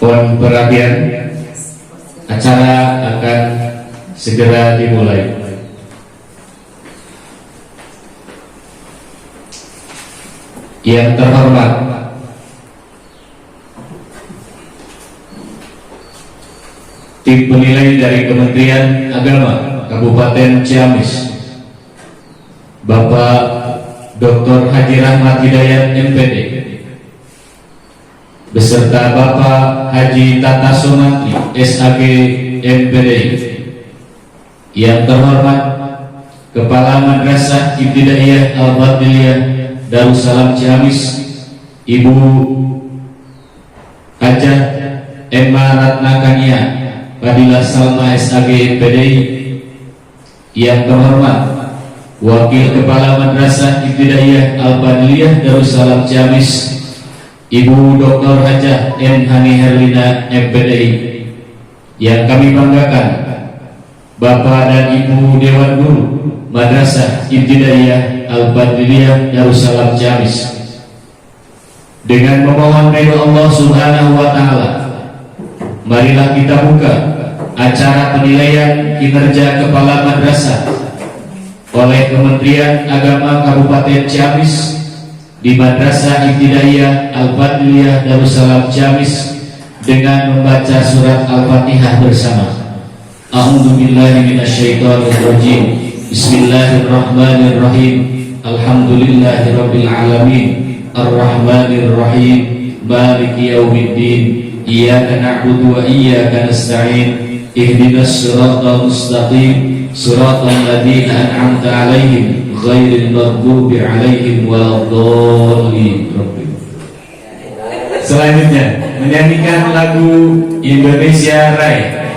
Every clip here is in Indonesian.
Mohon perhatian, acara akan segera dimulai. Yang terhormat tim penilai dari Kementerian Agama Kabupaten Ciamis, Bapak Dr. Haji Rahmat Hidayat MPD, beserta Bapak Haji Tata Somantri SAG MPD. Yang terhormat Kepala Madrasah Ibtidaiyah Al-Fadliyah Darussalam Ciamis, Ibu Hajah Emma Ratnakania Fadilah Salma SAG MPD. Yang terhormat Wakil Kepala Madrasah Ibtidaiyah Al-Fadliyah Darussalam Ciamis, Ibu Dr. Hajah M. Hani Herlina MPD. Yang kami banggakan Bapak dan Ibu Dewan Guru Madrasah Ibtidaiyah Al-Fadliyah Darussalam Ciamis. Dengan memohon ridho Allah Subhanahu wa Ta'ala, marilah kita buka acara penilaian kinerja Kepala Madrasah oleh Kementerian Agama Kabupaten Ciamis di Madrasah Ibtidaiyah Al-Fadliyah Darussalam Ciamis dengan membaca surat Al-Fatihah bersama. A'udzu billahi minasyaitonir rajim. Bismillahirrahmanirrahim. Alhamdulillahirabbil alamin. Arrahmanir rahim. Maliki yaumiddin. Iyyaka na'budu wa iyyaka nasta'in. Ihdinas siratal mustaqim. Siratal ladzina an'amta 'alaihim ghairil maghdubi 'alaihim waladdallin. Selanjutnya menyanyikan lagu Indonesia Raya.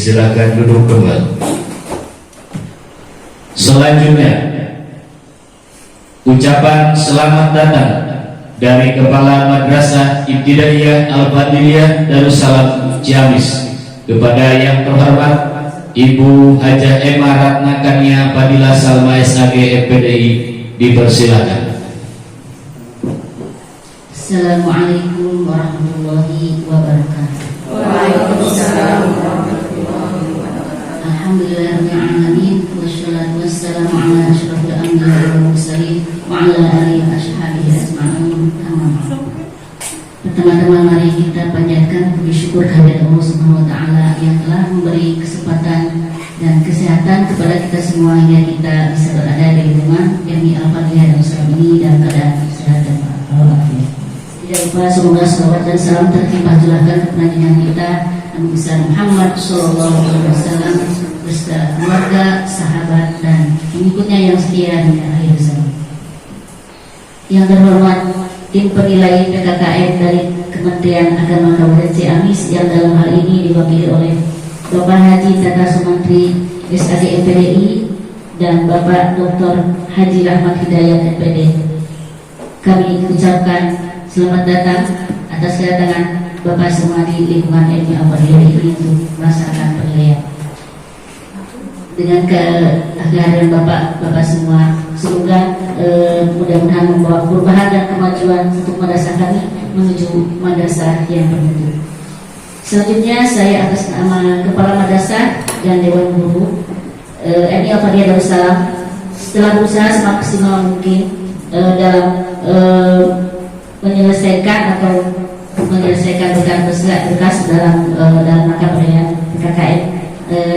Silakan duduk kembali. Selanjutnya ucapan selamat datang dari Kepala Madrasah Ibtidaiyah Al-Fadliyah Darussalam Ciamis kepada yang terhormat Ibu Hajah Emma Ratnakania Fadilah Salma SAG MPDI. Dipersilakan. Assalamualaikum warahmatullahi wabarakatuh. Waalaikumsalam. Alhamdulillahirrahmanirrahim. Wassalatu wassalamu ala asyrafil anbiya'i wal mursalin wa ala alihi wa ashabihi ajma'in. Teman-teman, mari kita panjatkan puji syukur kehadirat Allah Subhanahu wa taala yang telah memberi kesempatan dan kesehatan kepada kita semua hingga kita bisa berada di lingkungan YMI Al-Fadliyah Darussalam ini dan keadaan sehat dan walafiat. Tidak lupa lupa semoga salawat dan salam terlimpah curahkan kepada junjungan kita Nabi besar Muhammad Sallallahu Alaihi Wasallam beserta keluarga, sahabat dan pengikutnya yang setia hingga akhir zaman. Yang terhormat tim penilai PKKM dari Kementerian Agama Kabupaten Ciamis yang dalam hal ini diwakili oleh Bapak Haji Tata Sumantri SAD MPDI dan Bapak Dr. Haji Rahmat Hidayat MPD. Kami ucapkan selamat datang atas kedatangan Bapak semua di lingkungan ilmu Al-Fadhiyah ini untuk melaksanakan penilaian. Dengan kehadiran Bapak semua, semoga mudah-mudahan membawa perubahan dan kemajuan untuk madrasah kami menuju madrasah yang bermutu. Selanjutnya saya atas nama Kepala Madrasah dan Dewan Guru MI Al-Fadhiyah Darussalam setelah berusaha semaksimal mungkin dalam menyelesaikan berkas dalam rangka penilaian PKKM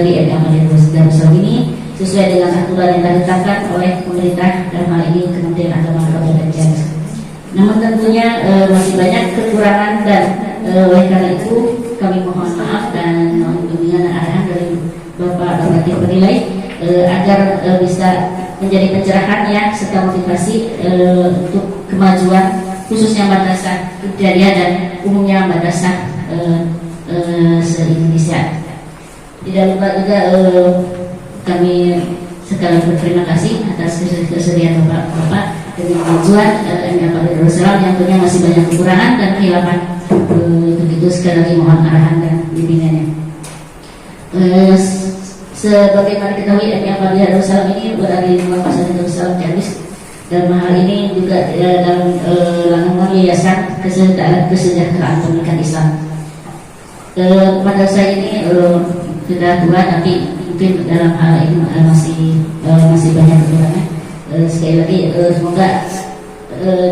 di MI Al-Fadhiyah Darussalam ini sesuai dengan aturan yang telah ditetapkan oleh pemerintah dalam hal ini Kementerian Agama Kabupaten Ciamis. Namun tentunya masih banyak kekurangan dan oleh karena itu kami mohon maaf dan mohon bimbingan dan arahan dari Bapak tim penilai agar bisa menjadi pencerahan ya serta motivasi untuk kemajuan khususnya madrasah Ibtidaiyah dan umumnya madrasah se-Indonesia. Tidak lupa juga kami sekali berterima kasih atas kesediaan Bapak dengan tujuan MI Al-Fadhiyah Darussalam yang tentunya masih banyak kekurangan dan kehilangan. Untuk itu sekali lagi mohon arahan dan bimbingannya. Sebagaimana diketahui MI Al-Fadhiyah Darussalam ini berada di lingkungan Pasar Darussalam Ciamis. Dalam hal ini juga dalam lingkungan Yayasan Kesejahteraan Pendidikan Islam. Madrasah ini sudah tua tapi mungkin dalam hal ini masih banyak kekurangan. Sekali lagi semoga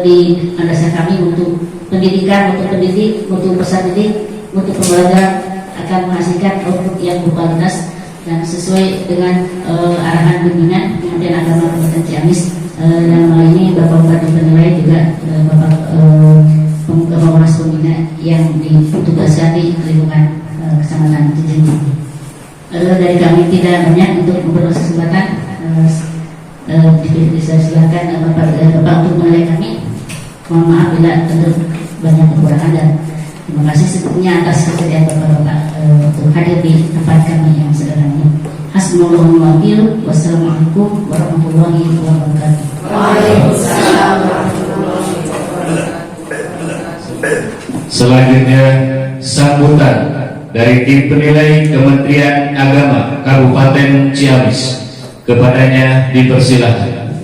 di madrasah kami untuk pendidikan, untuk pendidik, untuk peserta didik, untuk pembelajaran akan menghasilkan output yang berkualitas dan sesuai dengan arahan bimbingan Kementerian Agama Kabupaten Ciamis. Dalam hal ini Bapak Bupati Penilai juga Bapak Pengawas Pembina yang ditugaskan di lingkungan Kecamatan Cijenyi. Dari kami tidak banyak untuk memperluas kesempatan. Bisa silakan Bapak untuk menilai kami. Mohon maaf bila tentu banyak kekurangan dan terima kasih sebelumnya atas kesediaan Bapak untuk hadir di tempat kami yang sederhana ini. Hasbunallahu wa ni'mal wakil. Wassalamualaikum warahmatullahi wabarakatuh. Waalaikumsalam warahmatullahi wabarakatuh. Selanjutnya sambutan dari tim penilai Kementerian Agama Kabupaten Ciamis. Kepadanya dipersilahkan.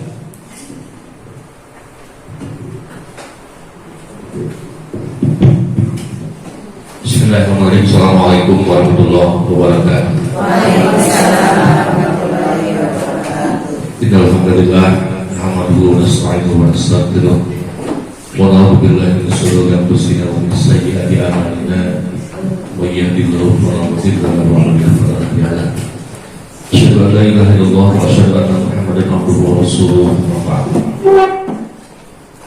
Bismillahirrahmanirrahim. Assalamualaikum warahmatullahi wabarakatuh. Waalaikumsalam warahmatullahi wabarakatuh. Innalhamdulillah nahmaduhu wa nasta'inuhu wa nastaghfiruh wa na'udzu billahi min shururi anfusina wa min sayyiati a'malina. May yahdihillahu fala mudilla lahu wa may yudlil fala hadiya lahu. Asyhadu an la ilaha illallah wa asyhadu anna Muhammadan abduhu wa rasuluh.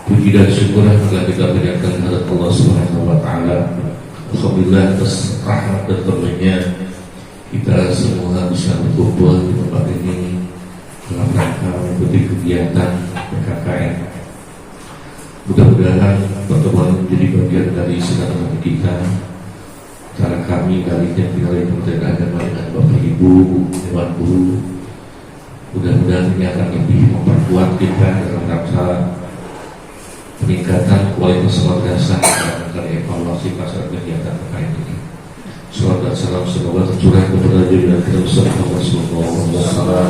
Puji dan syukur telah kita berikan kepada Allah Subhanahu wa taala. Alhamdulillah atas rahmat dan karunia kita semua bisa berkumpul di tempat ini dalam rangka mengikuti kegiatan PKKM. Mudah-mudahan pertemuan menjadi bagian dari silaturahmi kita cara kami dari yang tinggal di Kementerian Agama dengan Bapak Ibu Dewan Guru. Mudah-mudahan ini akan lebih memperkuat kita dalam rangka peningkatan kualitas madrasah dan evaluasi pasar kegiatan terkait ini. Salawat dan salam semoga tercurah kepada junjungan kita Rasulullah SAW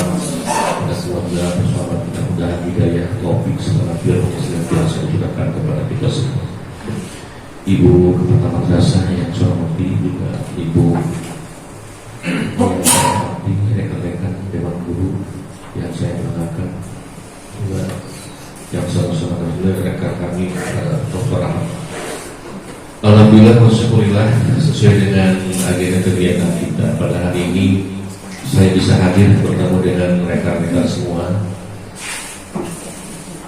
dan keluarga bersama mudah-mudahan hidayah, taufik, segala firman senantiasa dicurahkan kepada kita semua. Ibu Kepala Madrasah yang saya hormati, juga Ibu yang saya hormati, rekan-rekan Dewan Guru yang saya banggakan, juga yang sama-sama rekan kami Dr. Ahmad. Alhamdulillah wasyukurillah, sesuai dengan agenda kegiatan kita pada hari ini saya bisa hadir bertemu dengan rekan-rekan semua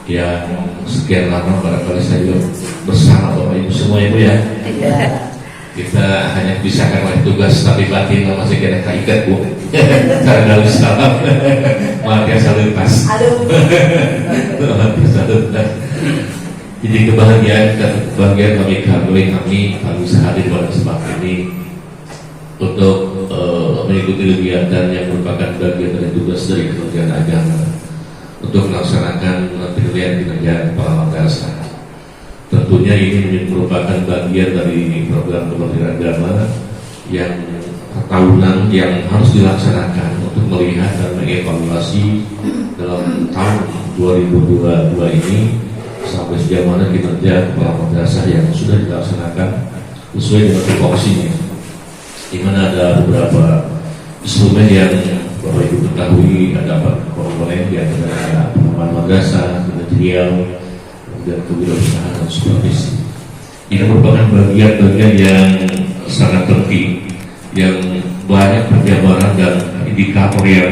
yang sekian lama barangkali saya juga bersama Bapak Ibu semua Ibu ya. Kita hanya pisahkan oleh tugas, tapi batin masih kena kaikat Bu. Karena harus salam, maafkan salutas. Jadi kebahagiaan dan kebahagiaan kami harus hadir pada kesempatan ini untuk mengikuti kegiatan yang merupakan bagian dari tugas dari Kementerian Agama untuk melaksanakan penilaian kinerja kepala madrasah. Tentunya ini merupakan bagian dari program Kementerian Agama yang tahunan yang harus dilaksanakan untuk melihat dan mengevaluasi dalam tahun 2022 ini sampai sejauh mana kinerja kepala madrasah yang sudah dilaksanakan sesuai dengan tupoksinya, di mana ada beberapa instrumen yang Bapak Ibu ketahui, ada komponen di antara pengembangan madrasah, manajerial, dan kewirausahaan dan supervisi. Ini merupakan bagian-bagian yang sangat penting, yang banyak penjabaran dan indikator yang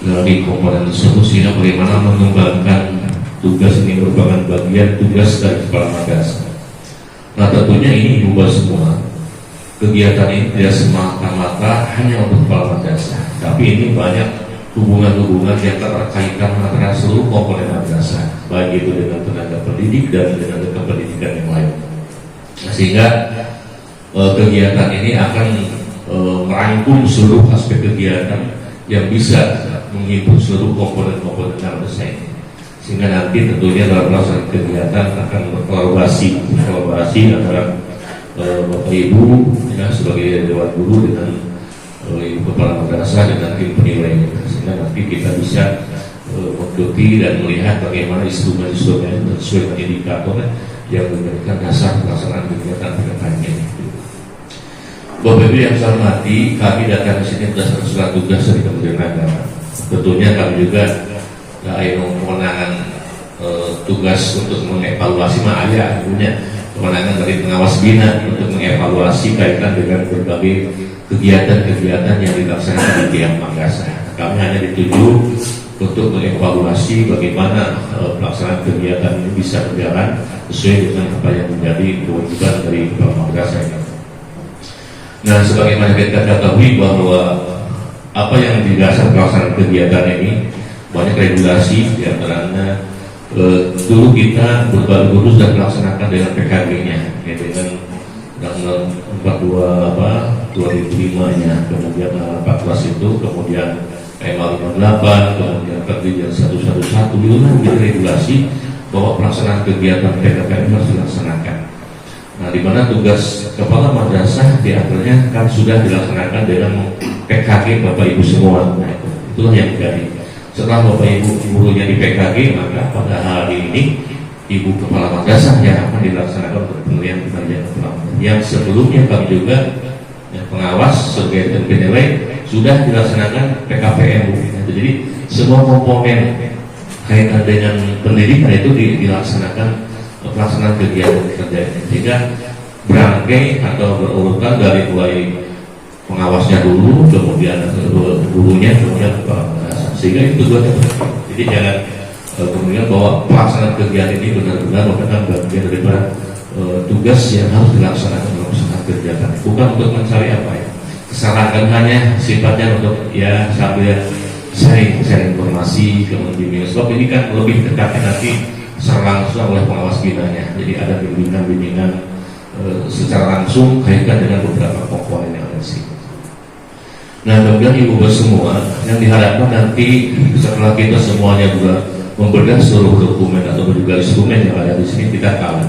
dari komponen tersebut, sehingga bagaimana mengembangkan tugas ini merupakan bagian tugas dari kepala madrasah. Nah tentunya ini ubah semua. Kegiatan ini tidak semata-mata hanya untuk kepala madrasah, tapi ini banyak hubungan-hubungan yang terkaitkan antara seluruh komponen madrasah, baik itu dengan tenaga pendidik dan dengan tenaga pendidikan yang lain. Sehingga kegiatan ini akan merangkum seluruh aspek kegiatan yang bisa menghimpun seluruh komponen-komponen madrasah ini. Sehingga nanti tentunya dalam pelaksanaan kegiatan akan berkolaborasi antara Bapak Ibu ya, sebagai dewan guru dengan Ibu Kepala Madrasah dan tim penilainya, sehingga nanti kita bisa mengikuti dan melihat bagaimana instrumen-instrumen sesuai dengan indikator yang memberikan dasar pelaksanaan kegiatan kedepannya. Bapak Ibu yang saya hormati, kami datang ke sini berdasarkan surat tugas dari Kementerian Agama. Tentunya kami juga kewenangan tugas untuk mengevaluasi ada punya kewenangan dari pengawas bina untuk mengevaluasi kaitan dengan berbagai kegiatan-kegiatan yang dilaksanakan di tiap madrasah. Kami hanya dituju untuk mengevaluasi bagaimana pelaksanaan kegiatan ini bisa berjalan sesuai dengan apa yang menjadi kewajiban dari kepala madrasah ini. Nah, sebagaimana kita ketahui bahwa apa yang didasar pelaksanaan kegiatan ini banyak regulasi, di antaranya dulu kita berbagai sudah melaksanakan dengan PKG-nya, ya, dengan Undang-Undang 2005-nya, kemudian 14 itu, kemudian MA 58, kemudian Perjanjian 111 itu kan menjadi regulasi bahwa pelaksanaan kegiatan PKK ini harus dilaksanakan. Nah, di mana tugas kepala madrasah diantaranya kan sudah dilaksanakan dengan PKG Bapak Ibu semua. Nah, itulah yang terjadi. Setelah Bapak Ibu gurunya di PKG, maka pada hari ini Ibu Kepala Madrasah yang akan dilaksanakan untuk penilaian kinerja kepala madrasah. Yang sebelumnya kami juga yang pengawas sebagai penilai sudah dilaksanakan PKPM. Jadi semua komponen kaitan dengan pendidikan itu dilaksanakan pelaksanaan kegiatan kerja, sehingga berangkai atau berurutan dari mulai pengawasnya dulu, kemudian gurunya, kemudian kepala madrasah, sehingga itu tujuannya. Jadi jangan kemudian bahwa pelaksanaan kegiatan ini benar-benar merupakan bagian daripada tugas yang harus dilaksanakan dalam pelaksanaan kegiatan, bukan untuk mencari apa ya kesalahan, hanya sifatnya untuk ya sambil sharing informasi, kemudian sebab ini kan lebih dekatnya nanti secara langsung oleh pengawas binanya. Jadi ada bimbingan secara langsung kaitan dengan beberapa komponen yang ada di sini. Nah, kemudian Ibu semua yang diharapkan nanti setelah kita semuanya juga membedah seluruh dokumen atau juga instrumen yang ada di sini, kita tahu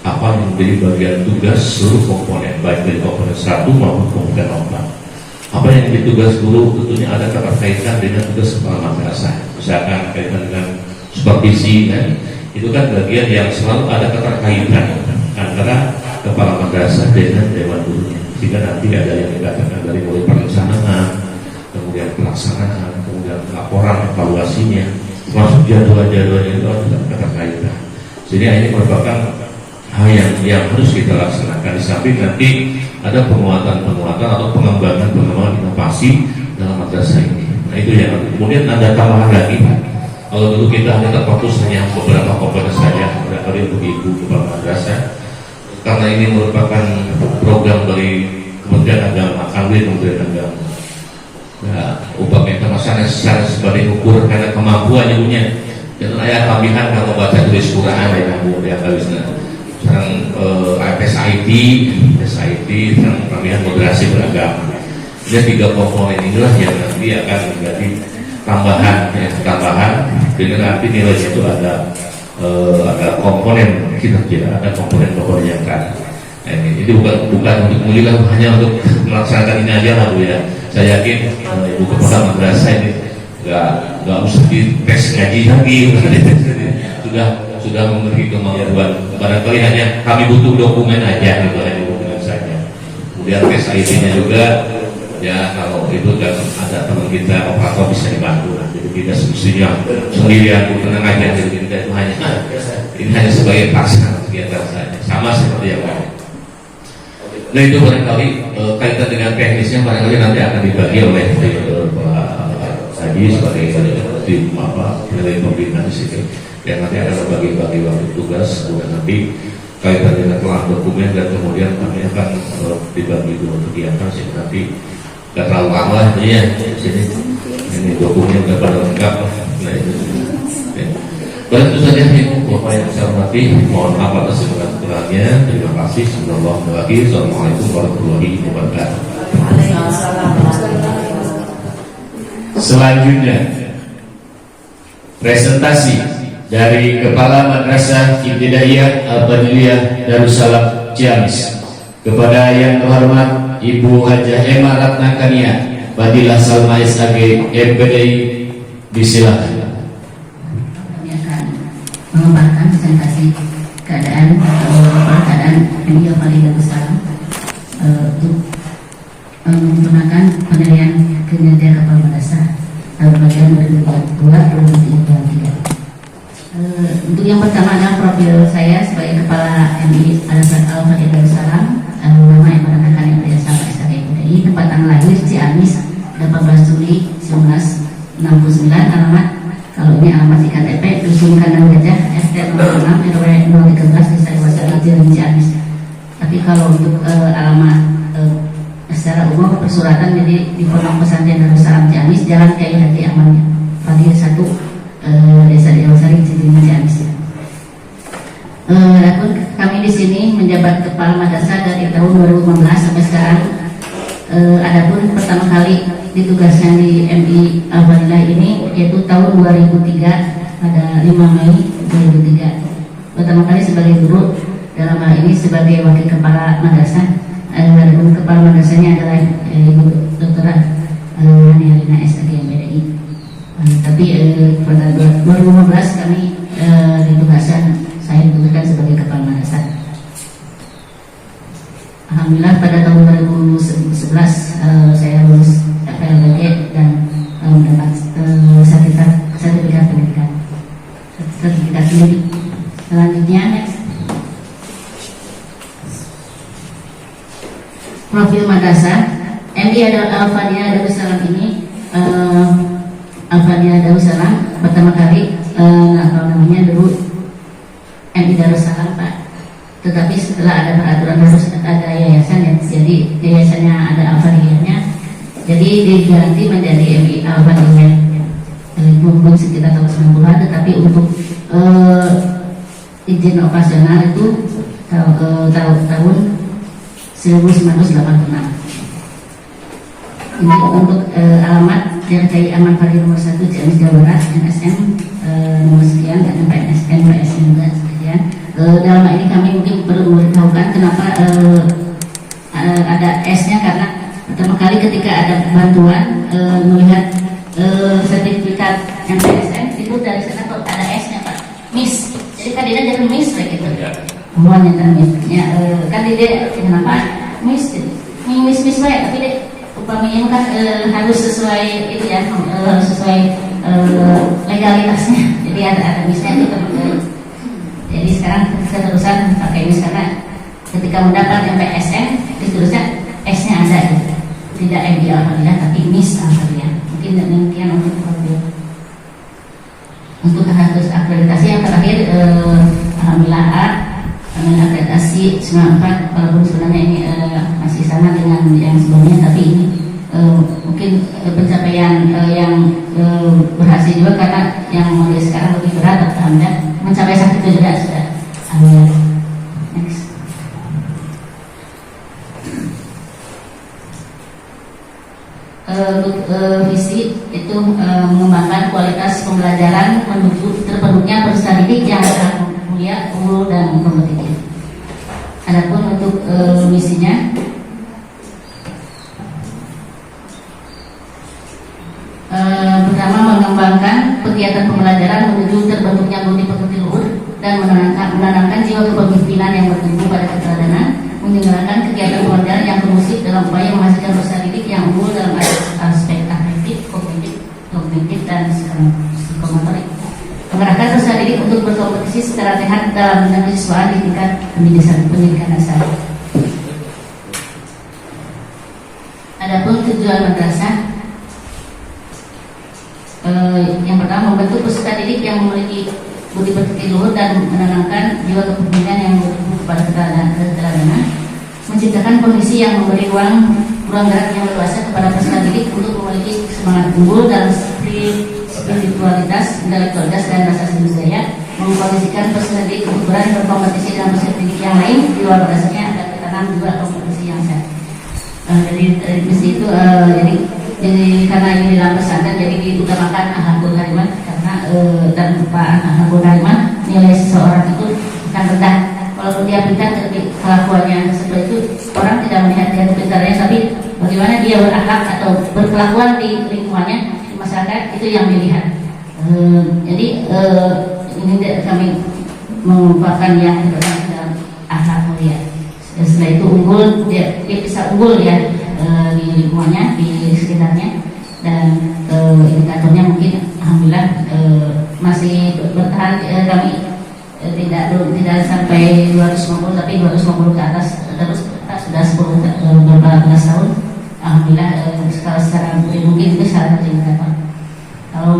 apa yang menjadi bagian tugas seluruh komponen, baik dari komponen 1 maupun komponen 4. Apa yang menjadi tugas guru tentunya ada keterkaitan dengan tugas kepala madrasah, misalkan kaitan dengan supervisi, kan? Itu kan bagian yang selalu ada keterkaitan antara kepala madrasah dengan dewan gurunya, sehingga nanti ada yang dikatakan dari mulai perencanaan, kemudian pelaksanaan, kemudian laporan evaluasinya, termasuk jadwal-jadwalnya itu ada keterkaitan. Jadi ini merupakan hal yang harus kita laksanakan. Di samping nanti ada penguatan atau pengembangan inovasi dalam madrasah ini. Nah, itu yang kemudian ada tambahan lagi, Pak. Kalau dulu kita hanya terfokus hanya beberapa komponen saja, barangkali untuk ibu kepala madrasah, karena ini merupakan program dari Kementerian Agama, Kementerian Agama. Nah, upah internasional sebagai ukur karena kemampuan ibunya. Jangan ayah kamihan kalau baca tulis Quran ya bu, ya harusnya. Sekarang SIT, sekarang kamihan moderasi beragama. Jadi 3 komponen inilah yang nanti akan menjadi tambahan dengan nanti nilainya itu ada komponen kinerja, ada komponen yang kan. Nah, ini bukan untuk mulia, hanya untuk melaksanakan ini aja lah bu ya. Saya yakin ibu kepala madrasah ini nggak usah dites ngaji lagi, sudah memiliki kemampuan. Barangkali hanya kami butuh dokumen aja gitu, hanya dokumen saja. Kemudian tes IT-nya juga. Ya kalau itu kan ada teman kita operator bisa dibantu, jadi tidak semestinya sendirian tenang aja. Jadi kita itu hanya sebagai pelaksanaan kegiatan saja, sama seperti yang lain. Nah itu barangkali kaitan dengan teknisnya barangkali nanti akan dibagi oleh Haji sebagai tim nilai pembina di sini yang nanti akan membagi-bagi waktu tugas, kemudian nanti kaitan dengan telah dokumen dan kemudian kami akan dibagi 2 kegiatan sehingga nanti gak terlalu lama ya sini. Ini dokumennya udah pada lengkap. Nah itu. Baik, itu saja Bapak yang saya hormati. Mohon maaf atas segala kekurangannya. Terima kasih. Assalamualaikum warahmatullahi wabarakatuh. Selanjutnya presentasi dari Kepala Madrasah Ibtidaiyah Al-Fadliyah Darussalam Ciamis. Kepada yang terhormat Ibu Hajah Emma Ratna Kania, Fadilah Salma SAG MPDI, disilakan. Kami akan mengembangkan presentasi keadaan MI Al-Fadliyah Darussalam untuk menggunakan penilaian kinerja kepala madrasah tahun pelajaran 2022-2023. Untuk yang pertama adalah profil saya sebagai Kepala MI Al-Fadliyah Darussalam. Nama yang mengatakan yang berdasar sama SAG MPDI, tempat tanggal lahir Ciamis 18 Juli 1969, alamat kalau ini alamat IKTP Dusun Kandang Gajah RT 06 RW 013 Desa Dewasa Jiring Ciamis. Tapi kalau untuk alamat secara umum persuratan jadi di Pondok Pesantren Darussalam Ciamis, Jalan Kiai Haji Ahmad Fadil 1 Desa Dewasa Jiring Ciamis. Kami di sini menjabat kepala madrasah dari tahun 2015 sampai sekarang. Adapun pertama kali ditugaskan di MI Al-Fadliyah ini yaitu tahun 2003 pada 5 Mei 2003. Pertama kali sebagai guru, dalam hal ini sebagai wakil kepala madrasah. Adapun kepala madrasahnya adalah Ibu Dr. Hanialina SAG MPDI. Tapi pada 2015 kami saya ditugaskan sebagai kepala madrasah. Alhamdulillah pada tahun 2011 saya lulus FLBG dan mendapat sertifikat pendidikan. Selanjutnya profil madrasah MI Al-Fadliyah Darussalam ini. Al-Fadliyah Darussalam pertama kali namanya dulu MI Darussalam Pak. Tetapi setelah ada peraturan harus ada yayasan ya, jadi yayasannya ada Al-Fadliyahnya, jadi diganti menjadi MI Al-Fadliyah. Mungkin sekitar tahun 90-an, tetapi untuk izin operasional itu tahun 1986. Ini untuk alamat RKI Aman Fadil nomor 1 Ciamis Jawa Barat, NSM nomor sekian dan NPS juga sekian. Dalam hal ini kami mungkin perlu memberitahukan kenapa ada S-nya, karena pertama kali ketika ada bantuan melihat sertifikat MPSN itu dari sana kok ada S-nya Pak, Miss. Jadi kandidat jadi Miss kayak gitu. Mohon yang Miss-nya kandidat kenapa Miss? Miss baik, tapi deh upamanya kan harus sesuai itu ya, sesuai legalitasnya. Jadi ada Miss-nya itu teman-teman. Jadi sekarang keterusan pakai Miss karena ketika mendapat MPSN ditulisnya S-nya ada gitu. Tidak MI Al-Fadliyah tapi Miss Al-Fadliyah. Mungkin demikian untuk profil. akreditasi yang terakhir alhamdulillah akreditasi 94, walaupun sebenarnya ini masih sama dengan yang sebelumnya, tapi ini mungkin pencapaian yang berhasil juga karena yang mulai sekarang lebih berat, alhamdulillah mencapai 1 juga sudah. Alhamdulillah. Next. Untuk visi itu mengembangkan kualitas pembelajaran menuju terbentuknya peserta didik yang mulia, unggul dan kompetitif. Adapun untuk misinya, pertama mengembangkan kegiatan pembelajaran menuju terbentuknya budi pekerti luhur dan menanamkan jiwa kepemimpinan yang bertumbuh pada keteladanan, menyelenggarakan kegiatan pembelajaran yang kondusif dalam upaya menghasilkan peserta didik yang unggul dalam aspek afektif, kognitif dan psikomotorik. Mengerahkan peserta didik untuk berkompetisi secara sehat dalam bidang kesiswaan di tingkat pendidikan dasar. Adapun tujuan madrasah, yang pertama membentuk peserta didik yang memiliki budi pekerti luhur dan menanamkan jiwa kepemimpinan yang bertumbuh kepada keteladanan, menciptakan kondisi yang memberi ruang gerak yang leluasa kepada peserta didik untuk memiliki semangat unggul dalam spiritualitas, intelektualitas dan rasa seni budaya, mengkondisikan peserta didik untuk berani berkompetisi dengan peserta didik yang lain di luar madrasahnya agar tertanam juga kompetisi yang sehat. Jadi misi itu jadi karena ini dalam pesantren jadi diutamakan akhlakul karimah karena dan akhlakul karimah nilai seseorang itu akan rendah walaupun dia pintar tapi kelakuannya seperti itu orang tidak melihat dia pintarnya, tapi bagaimana dia berakhlak atau berkelakuan di lingkungannya di masyarakat itu yang dilihat. Jadi ini kami mengumpulkan yang terdapat dalam akhlak mulia. Setelah itu unggul, dia bisa unggul ya di lingkungannya, di sekitarnya, dan indikatornya mungkin alhamdulillah masih bertahan. Kami tidak sampai 250 tapi 250 ke atas terus sudah 10 beberapa belas tahun alhamdulillah. Secara mungkin itu salah satu indikator. Kalau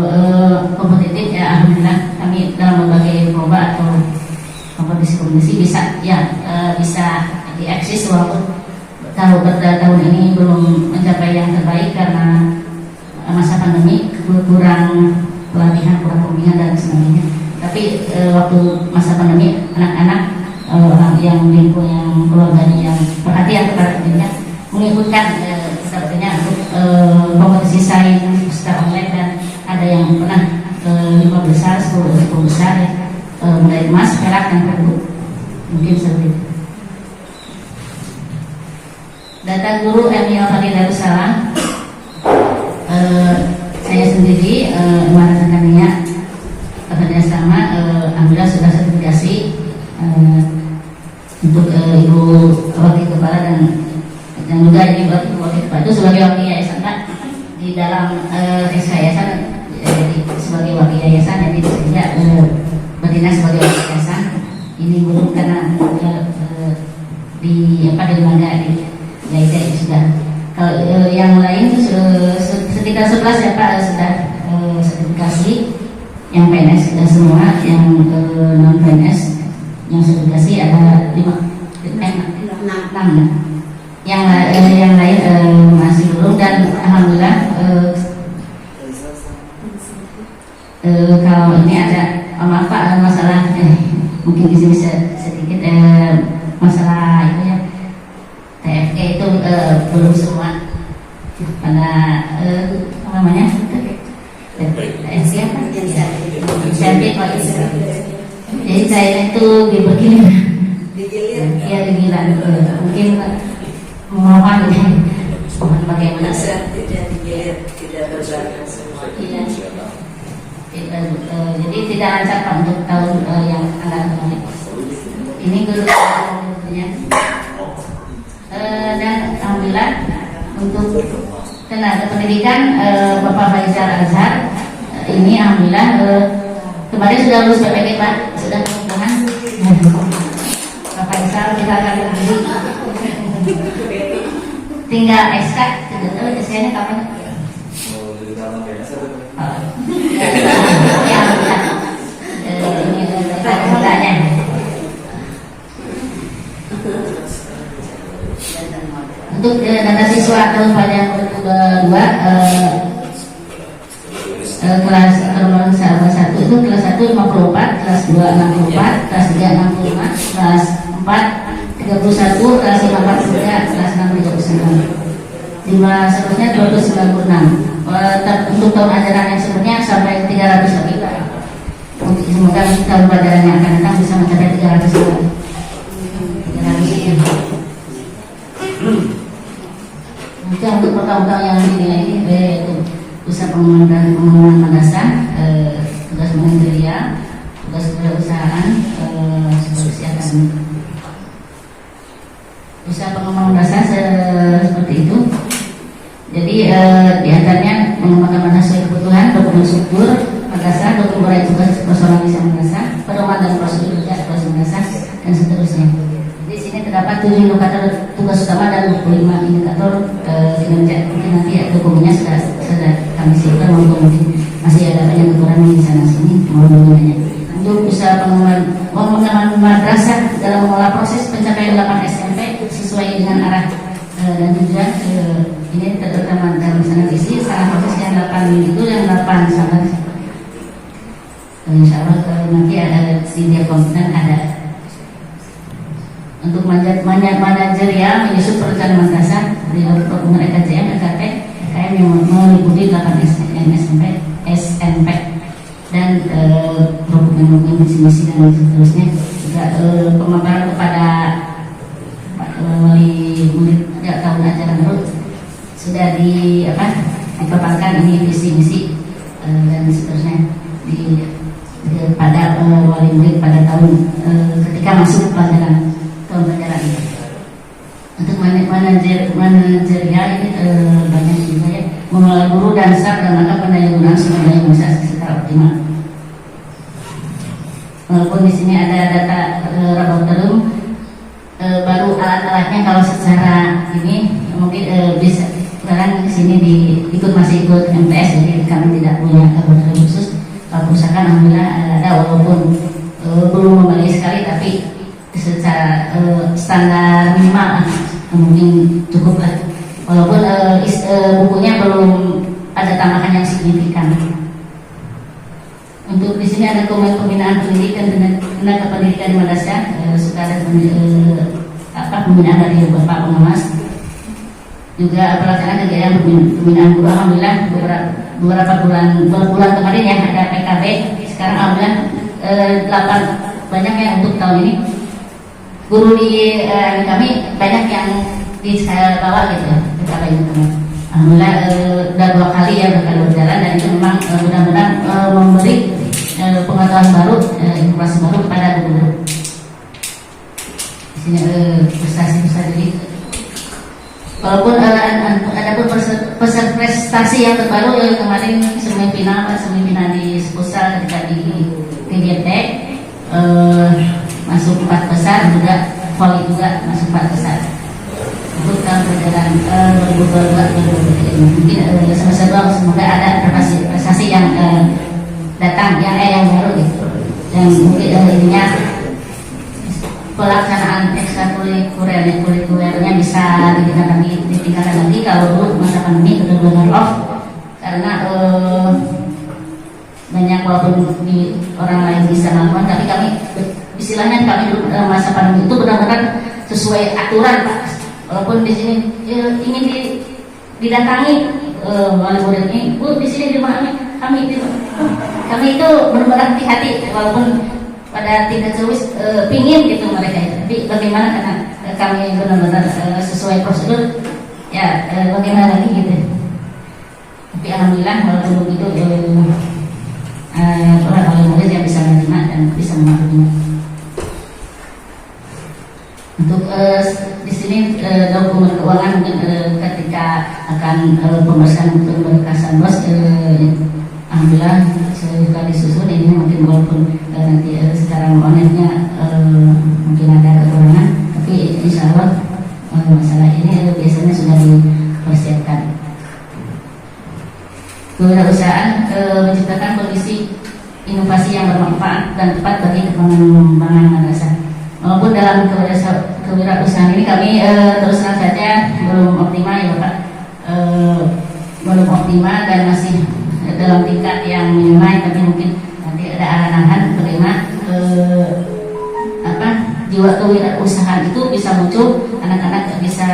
kompetitif ya alhamdulillah kami dalam berbagai lomba atau kompetisi bisa bisa dieksis walaupun tahun ini belum mencapai yang terbaik karena masa pandemi, kurang pelatihan, kurang pembinaan dan sebagainya. Tapi waktu masa pandemi anak-anak orang yang lingkup yang keluarganya yang perhatian kepada dirinya mengikutkan sepertinya untuk kompetisi saing secara online, dan ada yang pernah 5 besar, 10 besar ya, mulai emas, perak dan perunggu mungkin seperti itu. Data guru Emil Fadil Darussalam, saya sendiri rekannya kerja sama, alhamdulillah sudah sertifikasi untuk ibu wakil kepala dan juga ini wakil kepala itu sebagai wakil yayasan Pak di dalam yayasan, jadi sebagai wakil yayasan, jadi sehingga berdinas sebagai wakil yayasan ini belum karena di lembaga di Gaida itu sudah. Kalau yang lain itu sekitar 11 ya Pak sudah sertifikasi. Yang PNS sudah semua, yang non PNS yang sertifikasi ada 6 yang lain masih belum, dan alhamdulillah kalau ini ada maaf Pak masalah mungkin di sini sedikit masalah itu ya TFK itu belum semua pada apa namanya siapa? Jadi saya itu begini, ya digilan, mungkin mohon bagaimana? Tidak berjalan semua. Jadi tidak lancar Pak untuk tahun yang akan datang. Ini gurunya. Dan alhamdulillah untuk tenaga pendidikan Bapak Faisal Azhar ini alhamdulillah kemarin sudah lulus PPK Pak, sudah pengukuhan. Bapak Faisal kita akan berdiri, tinggal SK, tidak tahu SK-nya kapan? Ya, Untuk data siswa tahun pelajaran 2022 kelas sahabat 1 itu kelas 1 54, kelas 2 64, kelas 3 65, kelas 4 31, kelas 5 43, kelas 6 39. Jumlah seluruhnya 296. Untuk tahun ajaran yang sebelumnya sampai 300 lebih. Semoga tahun pelajaran yang akan datang bisa mencapai 300 lebih. Untuk program-program yang dinilai ini yaitu usaha pengembangan madrasah, tugas manajerial, tugas kewirausahaan, supervisi akademik. Usaha pengembangan madrasah seperti itu. Jadi diantaranya mengembangkan madrasah sesuai kebutuhan, dokumen struktur madrasah, dokumen berai tugas personal bisa madrasah, pedoman dan prosedur kerja tugas madrasah, dan seterusnya. Di sini terdapat 7 indikator tugas utama dan 25 indikator kinerja. Mungkin nanti dokumennya sudah kami siapkan, maupun masih ada banyak kekurangan di sana sini, mohon doanya. Untuk usaha pengembangan madrasah dalam mengolah proses pencapaian 8 SMP sesuai dengan arah dan tujuan, ini terutama dalam sana visi salah proses yang 8 itu yang 8 sahabat. Insya Allah nanti ada di dia kompeten ada. Untuk manajerial menyusun perencanaan madrasah di dokumen EKJM, EKT, EKM yang meliputi 8 SMP dan dokumen misi-misi dan seterusnya. Juga pemaparan kepada wali murid tahun ajaran baru sudah dipaparkan ini visi-misi dan seterusnya pada wali murid pada tahun ketika masuk pelajaran tahun pelajaran ini. Untuk manajerial ini banyak juga ya, mengelola guru dan staff dalam rangka pendayagunaan sumber daya manusia secara optimal. Walaupun di sini ada data laboratorium, baru alat-alatnya kalau secara ini mungkin bisa sekarang di sini masih ikut MTS, jadi kami tidak punya laboratorium khusus. Perusahaan alhamdulillah ada, walaupun belum memadai sekali, tapi secara standar minimal mungkin cukup lah. Walaupun bukunya belum ada tambahan yang signifikan. Untuk di sini ada komen pembinaan pendidikan dan tenaga pendidikan di madrasah, sudah ada pembinaan dari Bapak Pengawas. Juga pelaksanaan kegiatan pembinaan guru, alhamdulillah beberapa bulan kemarin ya ada PKB. Sekarang alhamdulillah 8 banyak ya untuk tahun ini. Guru di kami banyak yang dibawa gitu PKB itu. Alhamdulillah udah 2 kali ya berjalan, dan itu memang mudah-mudahan memberi pengetahuan baru, informasi baru kepada guru. Di sini prestasi jadi walaupun ada pun prestasi yang terbaru yang kemarin semifinal di Spusal ketika di GGT masuk 4 besar, juga voli juga masuk 4 besar. Untuk tahun perjalanan 2022 mungkin semoga ada prestasi yang datang yang baru gitu, dan mungkin ininya pelaksanaan ekstrakurikulernya bisa ditingkatkan lagi. Kalau dulu masa pandemi benar-benar off karena banyak, walaupun orang lain bisa melakukan, tapi kami istilahnya kami dulu masa pandemi itu benar-benar sesuai aturan Pak. Walaupun di sini ingin didatangi oleh murid ini, Bu di sini di mana kami itu benar-benar hati-hati, walaupun pada tingkat service pingin gitu mereka itu, tapi bagaimana karena kami benar-benar sesuai prosedur ya, bagaimana lagi gitu. Tapi alhamdulillah walaupun begitu orang murid yang bisa menerima dan bisa memahaminya. Untuk di sini dokumen keuangan mungkin ketika akan pembahasan untuk berkasan bos, alhamdulillah sudah disusun ini, mungkin walaupun nanti sekarang online-nya mungkin ada kekurangan, tapi insya Allah masalah ini biasanya sudah dipersiapkan. Kewirausahaan menciptakan kondisi inovasi yang bermanfaat dan tepat bagi pengembangan madrasah. Walaupun dalam kewirausahaan ini kami terus terang saja belum optimal ya Pak, belum optimal dan masih dalam tingkat yang minimal, tapi mungkin nanti ada arahan bagaimana jiwa kewirausahaan itu bisa muncul, anak-anak bisa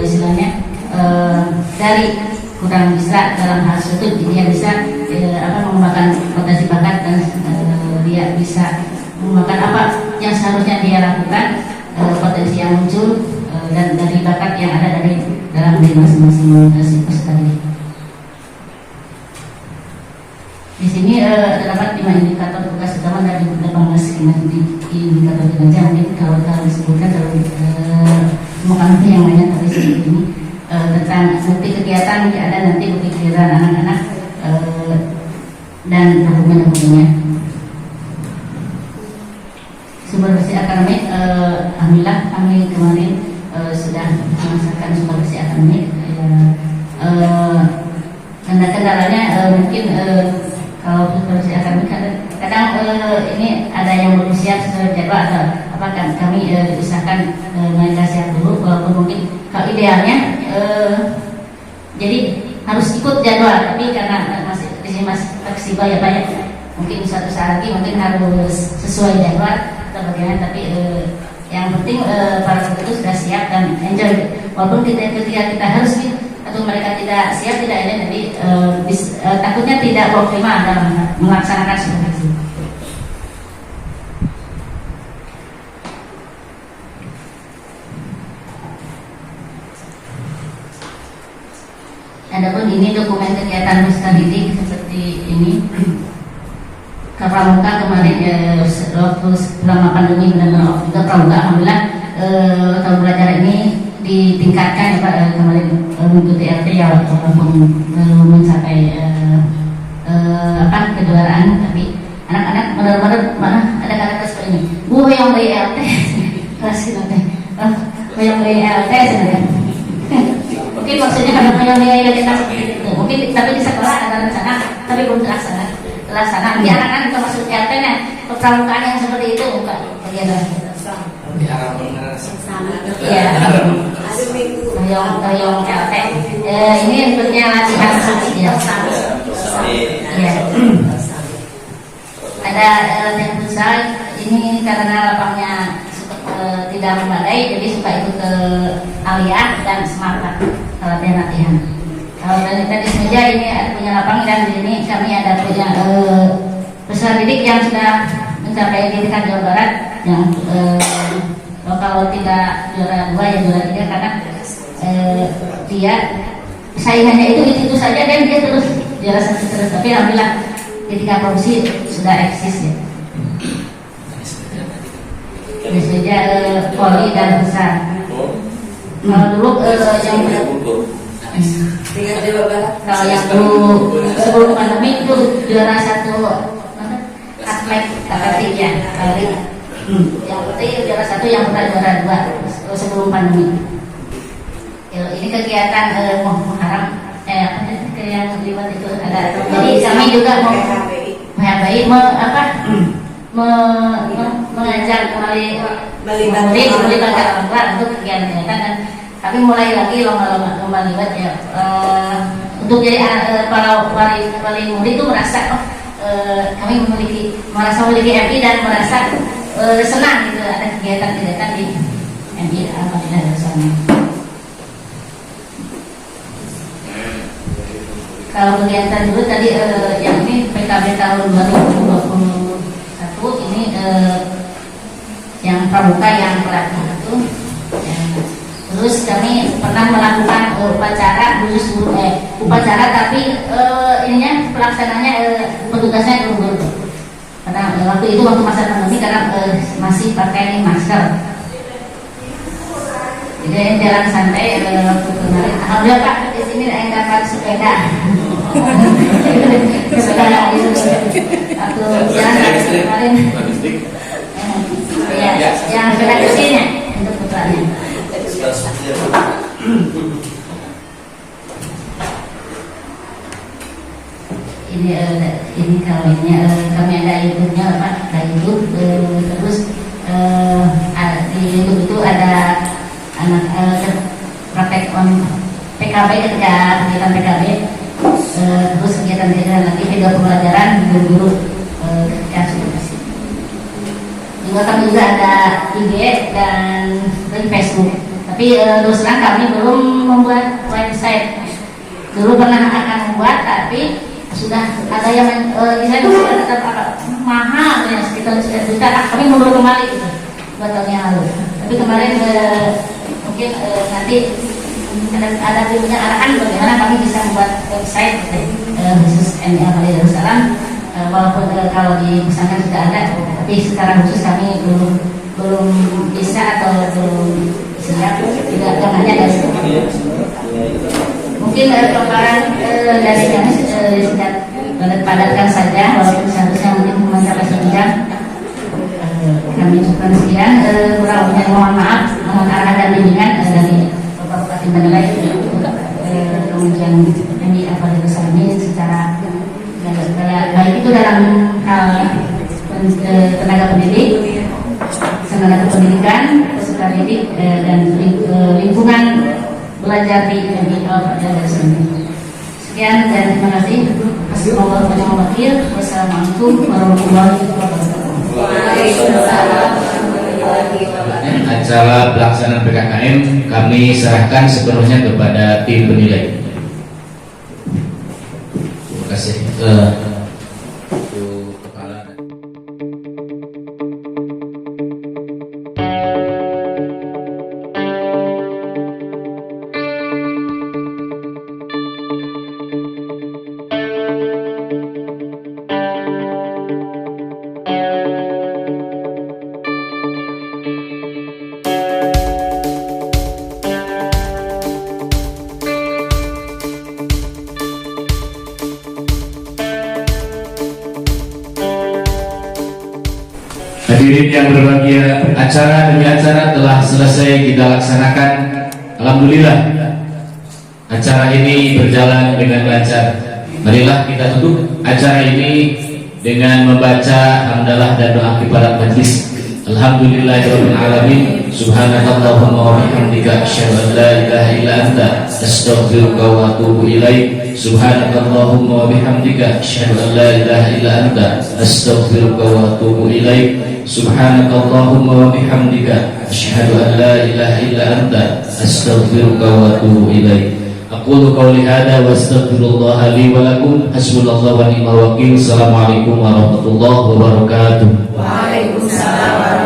istilahnya dari kurang bisa dalam hal itu dia bisa mengembangkan potensi bakat dan dia bisa mengembangkan apa yang seharusnya dia lakukan, potensi yang muncul dan dari bakat yang ada dari dalam diri masing-masing peserta didik. Di sini terdapat 5 indikator tugas utama dari 18 indikator kinerja. Mungkin kalau disebutkan kalau bukan yang banyak tapi seperti ini tentang bukti kegiatan mungkin ada nanti bukti kegiatan anak-anak dan dokumen-dokumennya. Sumber bersih akademik, alhamdulillah kami kemarin sudah merasakan sumber bersih akademik. Kendalanya mungkin kalau sumber bersih akademik kadang ini ada yang belum siap sesuai jadwal atau apakah kami usahakan mereka siap dulu, walaupun mungkin kalau idealnya jadi harus ikut jadwal, tapi karena masih di sini masih fleksibel ya Pak ya, mungkin suatu saat lagi mungkin harus sesuai jadwal atau bagaimana, tapi yang penting para guru itu sudah siap dan enjoy, walaupun ketika kita harus atau mereka tidak siap tidak ada, jadi takutnya tidak optimal dalam melaksanakan supervisi. Adapun ini dokumen kegiatan peserta didik seperti ini. Pramuka kemarin waktu selama pandemi benar-benar juga pramuka, alhamdulillah tahun belajar ini ditingkatkan ya Pak, kemarin mengikuti RT ya walaupun belum mencapai kejuaraan, tapi anak-anak benar-benar mana ada kata seperti ini, Bu yang beli RT kelas kita yang beli RT sebenarnya. Mungkin maksudnya karena penilaian kita mungkin, tapi di sekolah ada rencana tapi belum terlaksana. Di anak-anak itu maksud RT-nya perpramukaan yang seperti itu bukan kegiatan di arah benar ya toyong RT ini bentuknya latihan ya ada latihan futsal ini karena lapangnya tidak memadai, jadi suka ikut ke Alia dan Semarang latihan. Kalau dari tenis meja ini ada punya lapang dan di sini kami ada punya peserta didik yang sudah mencapai tingkat Jawa Barat yang kalau tidak juara 2 ya juara 3 karena dia saingannya itu saja dan dia terus juara 1 terus, tapi alhamdulillah ketika promosi sudah eksis ya. Tenis meja voli dan besar. Kalau dulu yang Tingkat Jawa Barat. kalau yang dulu sebelum pandemi itu juara 1 atlet atletik ya kali. Yang penting juara 1 yang pernah juara 2 sebelum pandemi. Ini kegiatan Muharram yang terlibat itu ada. Jadi kami juga mau PHBI mengajar kembali melibatkan orang tua untuk kegiatan dan kami mulai lagi lomba libat ya untuk jadi para wali murid itu merasa kami merasa memiliki MI dan merasa senang gitu ada kegiatan-kegiatan di MI alhamdulillah bersama. Kalau kegiatan dulu tadi yang ini PKB tahun 2021 ini yang pramuka yang pelatih itu terus kami pernah melakukan upacara khusus upacara tapi ininya pelaksananya petugasnya guru-guru karena waktu itu waktu masa pandemi karena masih pakai masker, jadi jalan santai waktu kemarin. Alhamdulillah Pak di sini ada yang dapat sepeda sepeda itu waktu jalan kemarin ya yang sepeda kecilnya untuk putranya. Ini kalau ini kami ada YouTube-nya Pak, ada YouTube terus di di YouTube itu ada anak praktek PKB ketika kegiatan PKB, terus kegiatan lagi video pembelajaran guru-guru ketika supervisi. Juga kami juga ada IG dan Facebook. Tapi terus terang kami belum membuat website. Dulu pernah akan membuat, tapi sudah ada yang desain sudah tetap mahal ya, sekitar juta. Kami mundur kembali gitu, 2 tahun yang lalu. Tapi kemarin mungkin nanti ada punya arahan bagaimana kami bisa membuat website khusus MIA Bali Darussalam. Walaupun kalau dipesankan sudah ada, tapi secara khusus kami belum bisa atau belum siap, tidak hanya dari mungkin pelbaran dari kami sudah padatkan saja, walaupun seharusnya mungkin mencapai 1 jam. Kami ucapkan sekian, kurang lebihnya mohon maaf, mohon arahan dan bimbingan dari Bapak Bupati Banilai, kemudian MIA Bali Darussalam ini secara baik itu dalam hal tenaga pendidik, tenaga pendidikan, peserta didik dan lingkungan belajar di MIA Bali Darussalam. Sekian dan terima kasih. Wassalamualaikum warahmatullahi wabarakatuh. Acara pelaksanaan PKKM kami serahkan sepenuhnya kepada tim penilai. Terima kasih. Kepala. Hadirin yang berbahagia, acara demi acara telah selesai kita laksanakan. Alhamdulillah, acara ini berjalan dengan lancar. Marilah kita tutup acara ini dengan membaca hamdalah dan doa kifarat majlis. Alhamdulillahirabbil alamin. Subhanakallahumma wa bihamdika asyhadu an la ilaha illa anta astaghfiruka wa atubu ilaik. Subhanakallahumma wa bihamdika asyhadu an la ilaha illa anta astaghfiruka wa atubu ilaik. Subhanakallahumma wa bihamdika asyhadu an la ilaha illa anta astaghfiruka wa atubu ilaik. Aqulu qawli hadza wa astaghfirullah li wa lakum. Hasbunallahu wa ni'mal wakeel. Assalamualaikum warahmatullahi wabarakatuh. Waalaikumsalam.